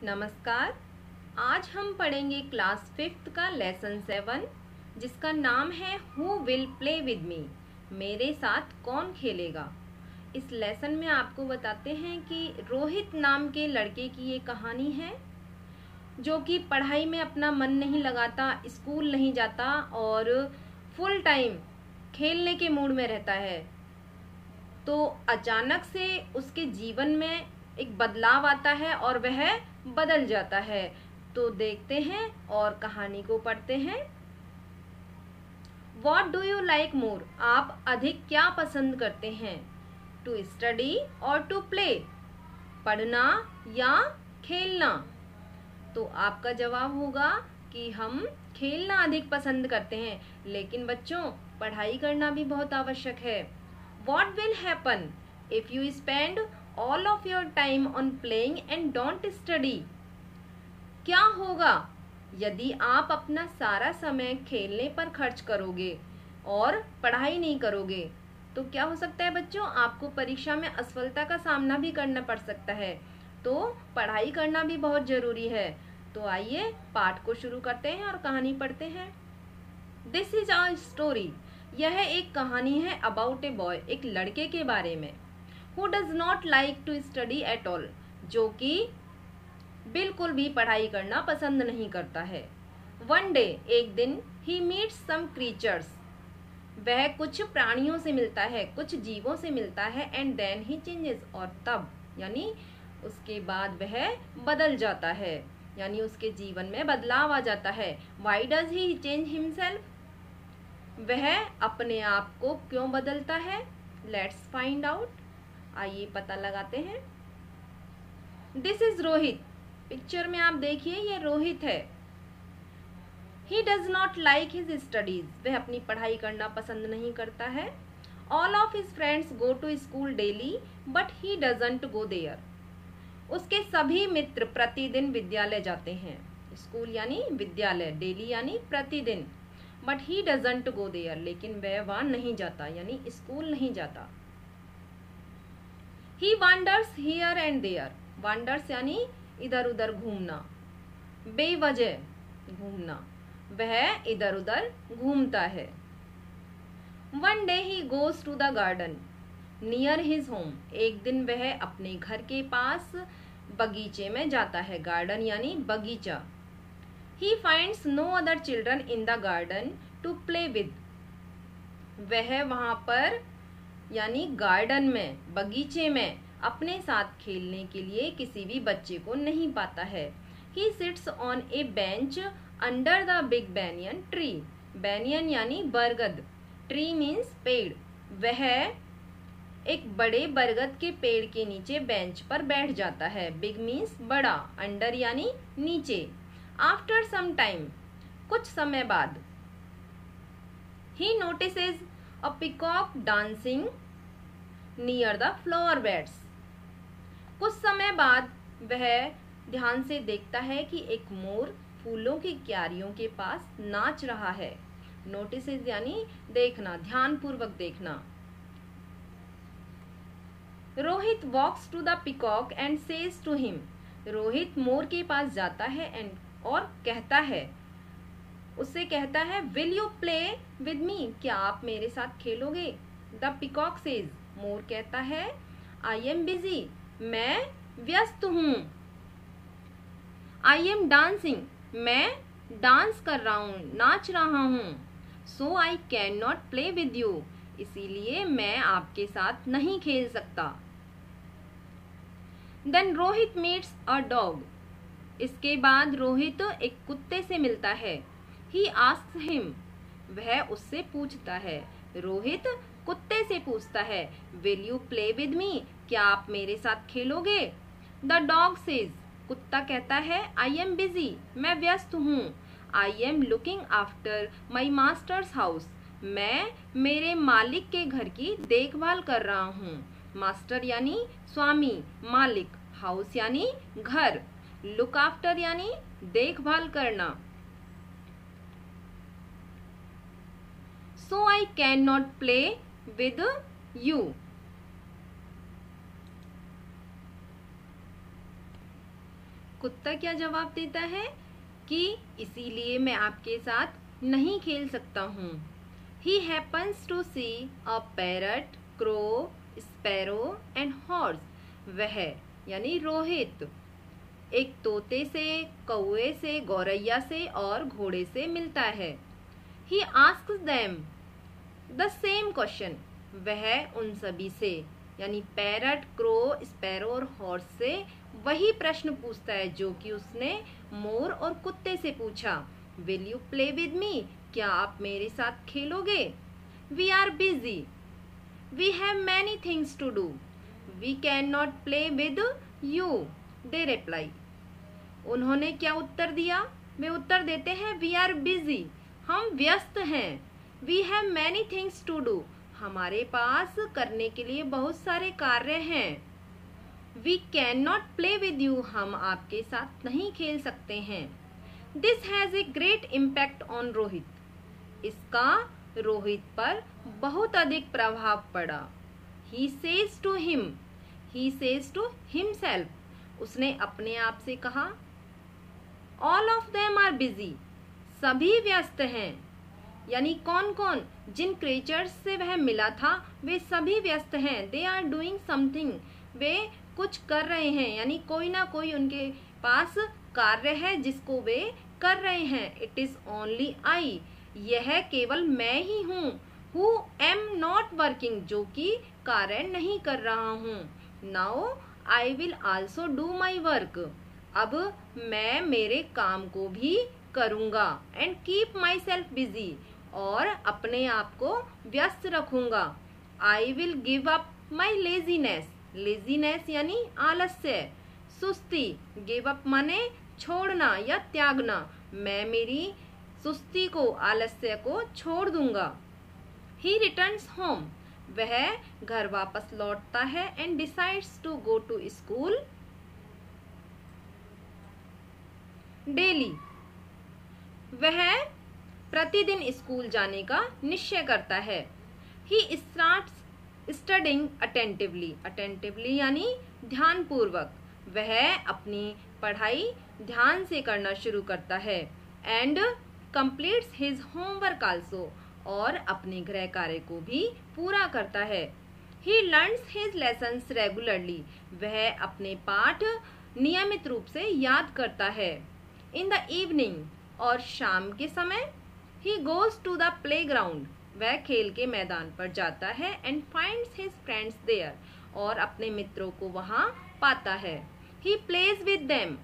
नमस्कार। आज हम पढ़ेंगे क्लास 5th का लेसन 7 जिसका नाम है who will play with me, मेरे साथ कौन खेलेगा। इस लेसन में आपको बताते हैं कि रोहित नाम के लड़के की ये कहानी है जो कि पढ़ाई में अपना मन नहीं लगाता, स्कूल नहीं जाता और फुल टाइम खेलने के मूड में रहता है। तो अचानक से उसके जीवन में एक बदलाव आता है और वह बदल जाता है। तो देखते हैं और कहानी को पढ़ते हैं। What do you like more? आप अधिक क्या पसंद करते हैं? To study और to play? पढ़ना या खेलना? तो आपका जवाब होगा कि हम खेलना अधिक पसंद करते हैं, लेकिन बच्चों पढ़ाई करना भी बहुत आवश्यक है। What will happen if you spend all of your time on playing and don't study? क्या होगा यदि आप अपना सारा समय खेलने पर खर्च करोगे और पढ़ाई नहीं करोगे? तो क्या हो सकता है बच्चों, आपको परीक्षा में असफलता का सामना भी करना पड़ सकता है। तो पढ़ाई करना भी बहुत जरूरी है। तो आइए पाठ को शुरू करते हैं और कहानी पढ़ते हैं। This is our story. यह एक कहानी है अबाउट ए बॉय, एक लड़के के बारे में। Who does not like to study at all, जो कि बिल्कुल भी पढ़ाई करना पसंद नहीं करता है। वन डे, एक दिन, ही मीट्स सम क्रीचर्स, वह कुछ प्राणियों से मिलता है, कुछ जीवों से मिलता है। एंड देन ही चेंजेस, और तब यानी उसके बाद वह बदल जाता है, यानी उसके जीवन में बदलाव आ जाता है। Why does he change himself, वह अपने आप को क्यों बदलता है? लेट्स फाइंड आउट, आइए पता लगाते हैं। दिस इज रोहित, पिक्चर में आप देखिए ये रोहित है। He does not like his studies, वह अपनी पढ़ाई करना पसंद नहीं करता है। All of his friends go to school daily but he doesn't go there, उसके सभी मित्र प्रतिदिन विद्यालय जाते हैं। स्कूल यानी विद्यालय, डेली यानी प्रतिदिन, but he doesn't go there, लेकिन वह वहां नहीं जाता, यानी स्कूल नहीं जाता। He wanders here and there, wanders यानी इधर उधर घूमना, बेवजह घूमना, वह इधर उधर घूमता है। One day he goes to the garden near his home, एक दिन वह अपने घर के पास बगीचे में जाता है। गार्डन यानी बगीचा। He finds no other children in the garden to play with, वह वहां पर यानी गार्डन में, बगीचे में अपने साथ खेलने के लिए किसी भी बच्चे को नहीं पाता है। He sits on a bench under the big banyan tree, banyan यानी बरगद, tree means पेड़, वह एक बड़े बरगद के पेड़ के नीचे बेंच पर बैठ जाता है। बिग मीन्स बड़ा, अंडर यानी नीचे। आफ्टर सम टाइम, कुछ समय बाद, he notices a peacock dancing near the flower beds, कुछ समय बाद वह ध्यान से देखता है कि एक मोर फूलों की क्यारियों के पास नाच रहा है। नोटिसेज यानी देखना, ध्यान पूर्वक देखना। Rohit walks to the peacock and says to him, Rohit मोर के पास जाता है एंड और कहता है, उससे कहता है, will you play with me, क्या आप मेरे साथ खेलोगे? द पिकॉक सेज, मोर कहता है, आई एम बिजी, मैं व्यस्त हूं। आई एम डांसिंग, मैं डांस कर रहा हूं, नाच रहा हूं। So I can not play with you, इसीलिए मैं आपके साथ नहीं खेल सकता। Then Rohit meets a dog, इसके बाद रोहित एक कुत्ते से मिलता है। ही आस्क्स हिम, वह उससे पूछता है, रोहित कुत्ते से पूछता है, will you play with me, क्या आप मेरे साथ खेलोगे? द डॉग सेज, कुत्ता कहता है, आई एम बिजी, मैं व्यस्त हूँ। I am looking after my masters house, मैं मेरे मालिक के घर की देखभाल कर रहा हूँ। मास्टर यानी स्वामी, मालिक, हाउस यानी घर, लुक आफ्टर यानी देखभाल करना। So I can not play with you, कुत्ता क्या जवाब देता है कि इसीलिए मैं आपके साथ नहीं खेल सकता हूँ। He happens to see a parrot, crow, sparrow and horse. वह यानी रोहित एक तोते से, कौवे से, गौरैया से और घोड़े से मिलता है। He asks them the same question. वह उन सभी से यानी पैरट, क्रो, स्पैरो और हॉर्स से वही प्रश्न पूछता है जो कि उसने मोर और कुत्ते से पूछा। Will you play with me? क्या आप मेरे साथ खेलोगे? We are busy. We have many things to do. We cannot play with you. They reply. उन्होंने क्या उत्तर दिया? वे उत्तर देते हैं We are busy. हम व्यस्त हैं। We have many things to do. हमारे पास करने के लिए बहुत सारे कार्य हैं। We cannot play with you. हम आपके साथ नहीं खेल सकते हैं। This has a great impact on Rohit. इसका रोहित पर बहुत अधिक प्रभाव पड़ा। He says to him. He says to himself. उसने अपने आप से कहा All of them are busy. सभी व्यस्त हैं। यानी कौन कौन? जिन क्रिएचर्स से वह मिला था वे सभी व्यस्त हैं। They are doing something. वे कुछ कर रहे हैं यानी कोई ना कोई उनके पास कार्य है जिसको वे कर रहे हैं। It is only I. यह केवल मैं ही हूँ। Who am not working. जो कि कार्य नहीं कर रहा हूँ। Now I will also do my work. अब मैं मेरे काम को भी करूँगा। And keep myself busy. और अपने आप को व्यस्त रखूँगा। I will give up my laziness. Laziness यानी आलस्य, सुस्ती। Give up माने छोड़ना या त्यागना। मैं मेरी सुस्ती को, आलस्य को छोड़ दूंगा। He returns home. वह घर वापस लौटता है and decides to go to school daily. वह प्रतिदिन स्कूल जाने का निश्चय करता है। He starts studying attentively. Attentively यानी ध्यानपूर्वक। वह अपनी पढ़ाई ध्यान से करना शुरू करता है। And completes his homework also. और अपने गृह कार्य को भी पूरा करता है। He learns his lessons regularly. वह अपने पाठ नियमित रूप से याद करता है। In the evening और शाम के समय He goes to the playground. वह खेल के मैदान पर जाता है and finds his friends there. और अपने मित्रों को वहाँ पाता है। He plays with them.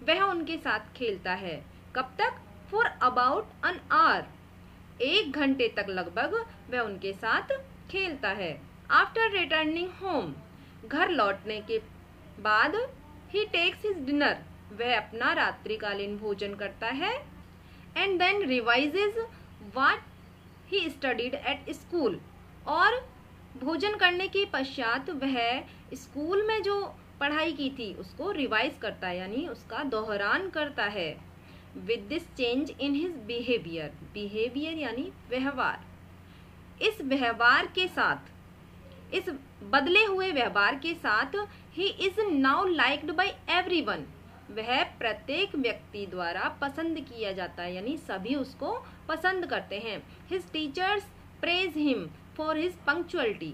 वह उनके साथ खेलता है। कब तक? For about an hour. 1 घंटे तक लगभग वह उनके साथ खेलता है। After returning home. घर लौटने के बाद He takes his dinner. वह अपना रात्रिकालीन भोजन करता है। And then revises what he studied at school. और भोजन करने के पश्चात वह स्कूल में जो पढ़ाई की थी उसको रिवाइज करता है यानी उसका दोहरान करता है। With this change in his behavior. Behavior यानी व्यवहार। इस व्यवहार के साथ, इस बदले हुए व्यवहार के साथ he is now liked by everyone. वह प्रत्येक व्यक्ति द्वारा पसंद किया जाता है यानी सभी उसको पसंद करते हैं। His teachers praise him for his punctuality.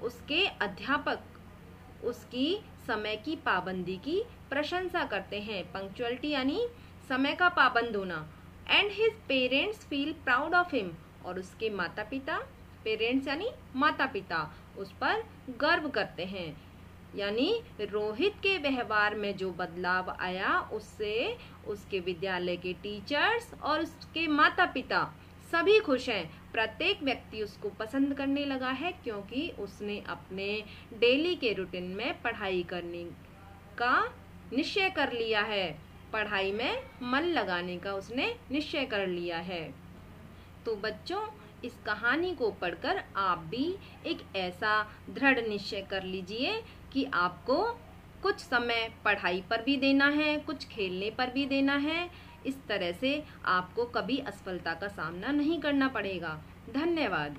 उसके अध्यापक उसकी समय की पाबंदी की प्रशंसा करते हैं। Punctuality यानी समय का पाबंद होना। And his parents feel proud of him. और उसके माता पिता, पेरेंट्स यानी माता पिता, उस पर गर्व करते हैं। यानी रोहित के व्यवहार में जो बदलाव आया उससे उसके विद्यालय के टीचर्स और उसके माता पिता सभी खुश हैं। प्रत्येक व्यक्ति उसको पसंद करने लगा है क्योंकि उसने अपने डेली के रूटीन में पढ़ाई करने का निश्चय कर लिया है। पढ़ाई में मन लगाने का उसने निश्चय कर लिया है। तो बच्चों, इस कहानी को पढ़कर आप भी एक ऐसा दृढ़ निश्चय कर लीजिए कि आपको कुछ समय पढ़ाई पर भी देना है, कुछ खेलने पर भी देना है। इस तरह से आपको कभी असफलता का सामना नहीं करना पड़ेगा। धन्यवाद।